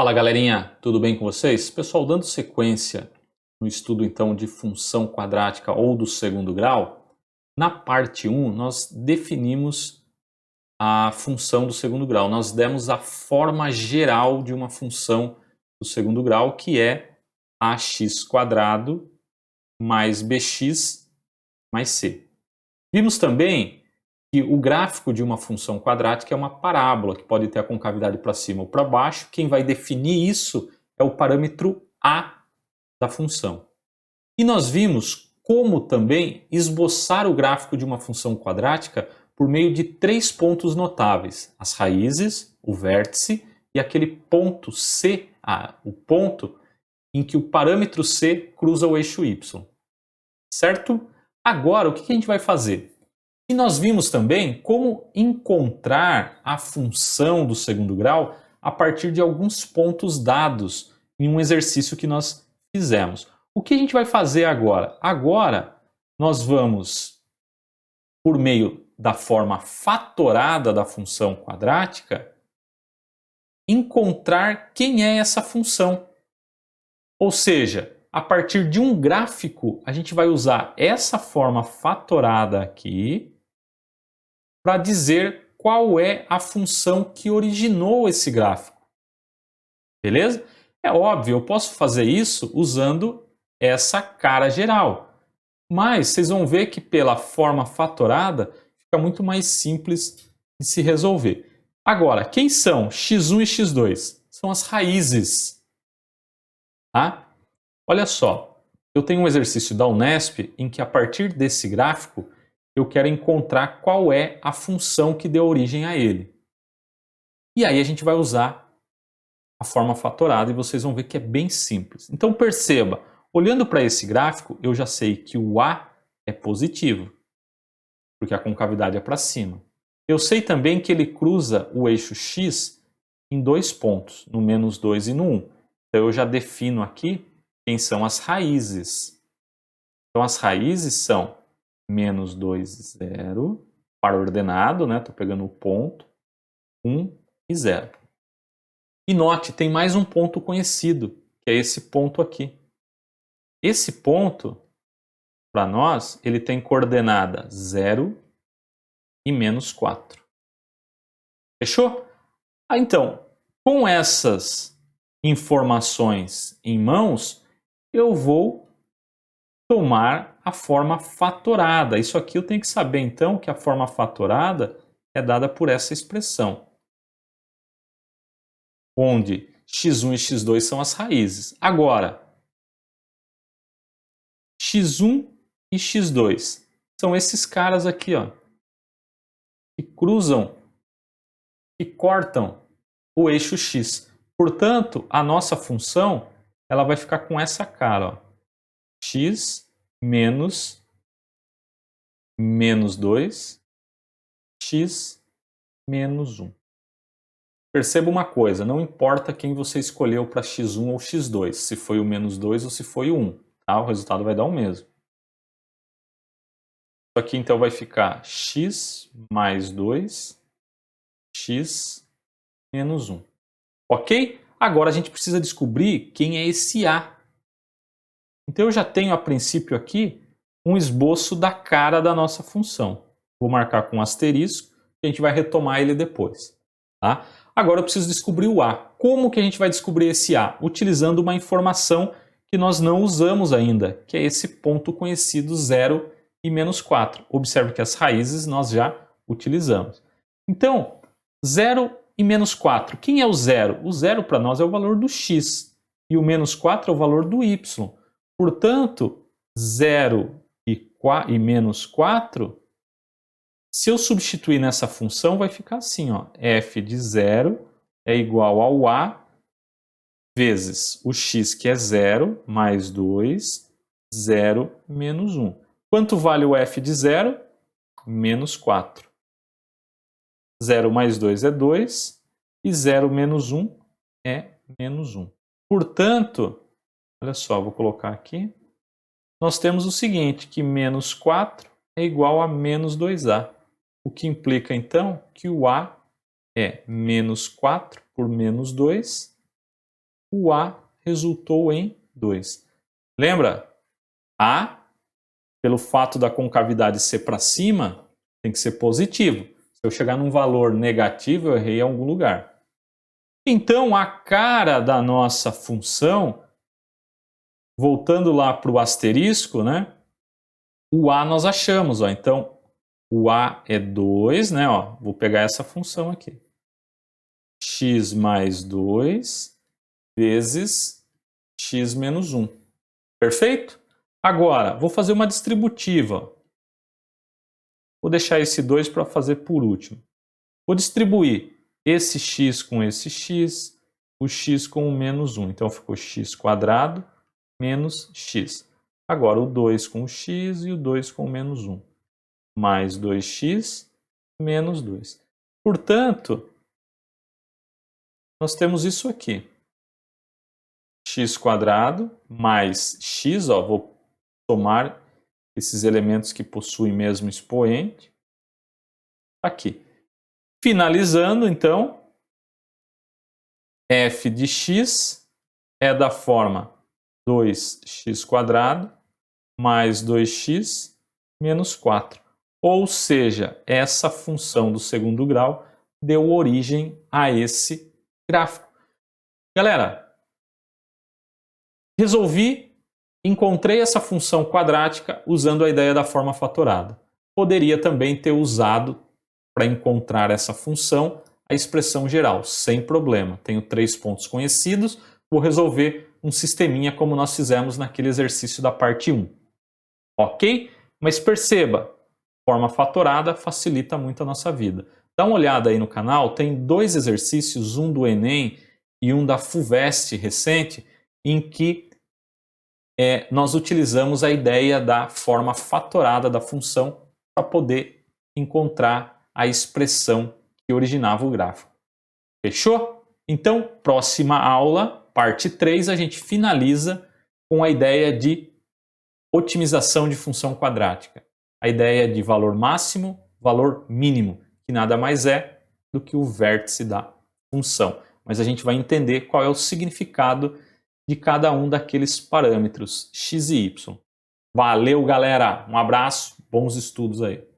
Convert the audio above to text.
Fala galerinha, tudo bem com vocês? Pessoal, dando sequência no estudo então de função quadrática ou do segundo grau, na parte 1 nós definimos a função do segundo grau, nós demos a forma geral de uma função do segundo grau, que é ax² mais bx mais c. Vimos também que o gráfico de uma função quadrática é uma parábola, que pode ter a concavidade para cima ou para baixo. Quem vai definir isso é o parâmetro a da função. E nós vimos como também esboçar o gráfico de uma função quadrática por meio de 3 pontos notáveis: as raízes, o vértice e aquele ponto C, o ponto em que o parâmetro C cruza o eixo Y. Certo? Agora, o que a gente vai fazer? E nós vimos também como encontrar a função do segundo grau a partir de alguns pontos dados em um exercício que nós fizemos. O que a gente vai fazer agora? Agora nós vamos, por meio da forma fatorada da função quadrática, encontrar quem é essa função. Ou seja, a partir de um gráfico, a gente vai usar essa forma fatorada aqui para dizer qual é a função que originou esse gráfico. Beleza? É óbvio, eu posso fazer isso usando essa cara geral. Mas vocês vão ver que pela forma fatorada fica muito mais simples de se resolver. Agora, quem são x1 e x2? São as raízes. Tá? Olha só, eu tenho um exercício da Unesp em que a partir desse gráfico eu quero encontrar qual é a função que deu origem a ele. E aí a gente vai usar a forma fatorada e vocês vão ver que é bem simples. Então perceba, olhando para esse gráfico, eu já sei que o A é positivo, porque a concavidade é para cima. Eu sei também que ele cruza o eixo X em 2 pontos, no -2 e no 1. Então eu já defino aqui quem são as raízes. Então as raízes são -2, 0, par ordenado, né? Estou pegando o ponto, 1 e 0. E note, tem mais um ponto conhecido, que é esse ponto aqui. Esse ponto, para nós, ele tem coordenada 0 e -4. Fechou? Então, com essas informações em mãos, eu vou tomar a forma fatorada. Isso aqui eu tenho que saber, então, que a forma fatorada é dada por essa expressão, onde x1 e x2 são as raízes. Agora, x1 e x2 são esses caras aqui, ó, que cruzam e cortam o eixo x. Portanto, a nossa função ela vai ficar com essa cara, ó, x menos -2, x menos 1. Perceba uma coisa, não importa quem você escolheu para x1 ou x2, se foi o -2 ou se foi o 1, tá? O resultado vai dar o mesmo. Isso aqui então vai ficar x mais 2, x menos 1. Ok? Agora a gente precisa descobrir quem é esse A. Então eu já tenho a princípio aqui um esboço da cara da nossa função. Vou marcar com um asterisco e a gente vai retomar ele depois. Tá? Agora eu preciso descobrir o A. Como que a gente vai descobrir esse A? Utilizando uma informação que nós não usamos ainda, que é esse ponto conhecido 0 e -4. Observe que as raízes nós já utilizamos. Então, 0 e -4. Quem é o 0? O 0 para nós é o valor do x e o -4 é o valor do y. Portanto, 0 e -4, se eu substituir nessa função, vai ficar assim, ó, f de 0 é igual ao A vezes o x, que é 0, mais 2, 0 menos 1. Quanto vale o f de 0? -4. 0 mais 2 é 2 e 0 menos 1 é -1. Portanto, olha só, vou colocar aqui. Nós temos o seguinte, que -4 é igual a -2A. O que implica, então, que o A é -4 por -2 o A resultou em 2. Lembra? A, pelo fato da concavidade ser para cima, tem que ser positivo. Se eu chegar num valor negativo, eu errei em algum lugar. Então, a cara da nossa função, voltando lá para o asterisco, né? O A nós achamos, ó. Então, o A é 2, né? Ó, vou pegar essa função aqui. X mais 2 vezes x menos 1. Perfeito? Agora, vou fazer uma distributiva. Vou deixar esse 2 para fazer por último. Vou distribuir esse x com esse x, o x com o menos 1. Então, ficou x quadrado menos x. Agora, o 2 com o x e o 2 com o menos 1. Mais 2x menos 2. Portanto, nós temos isso aqui. X quadrado mais x, ó, vou somar esses elementos que possuem mesmo expoente. Aqui. Finalizando, então, f de x é da forma 2x quadrado mais 2x menos 4. Ou seja, essa função do segundo grau deu origem a esse gráfico. Galera, encontrei essa função quadrática usando a ideia da forma fatorada. Poderia também ter usado, para encontrar essa função, a expressão geral, sem problema. Tenho 3 pontos conhecidos, vou resolver um sisteminha como nós fizemos naquele exercício da parte 1. Ok? Mas perceba, forma fatorada facilita muito a nossa vida. Dá uma olhada aí no canal, tem 2 exercícios, um do Enem e um da FUVEST recente, em que nós utilizamos a ideia da forma fatorada da função para poder encontrar a expressão que originava o gráfico. Fechou? Então, próxima aula, parte 3, a gente finaliza com a ideia de otimização de função quadrática. A ideia de valor máximo, valor mínimo, que nada mais é do que o vértice da função. Mas a gente vai entender qual é o significado de cada um daqueles parâmetros x e y. Valeu, galera! Um abraço, bons estudos aí!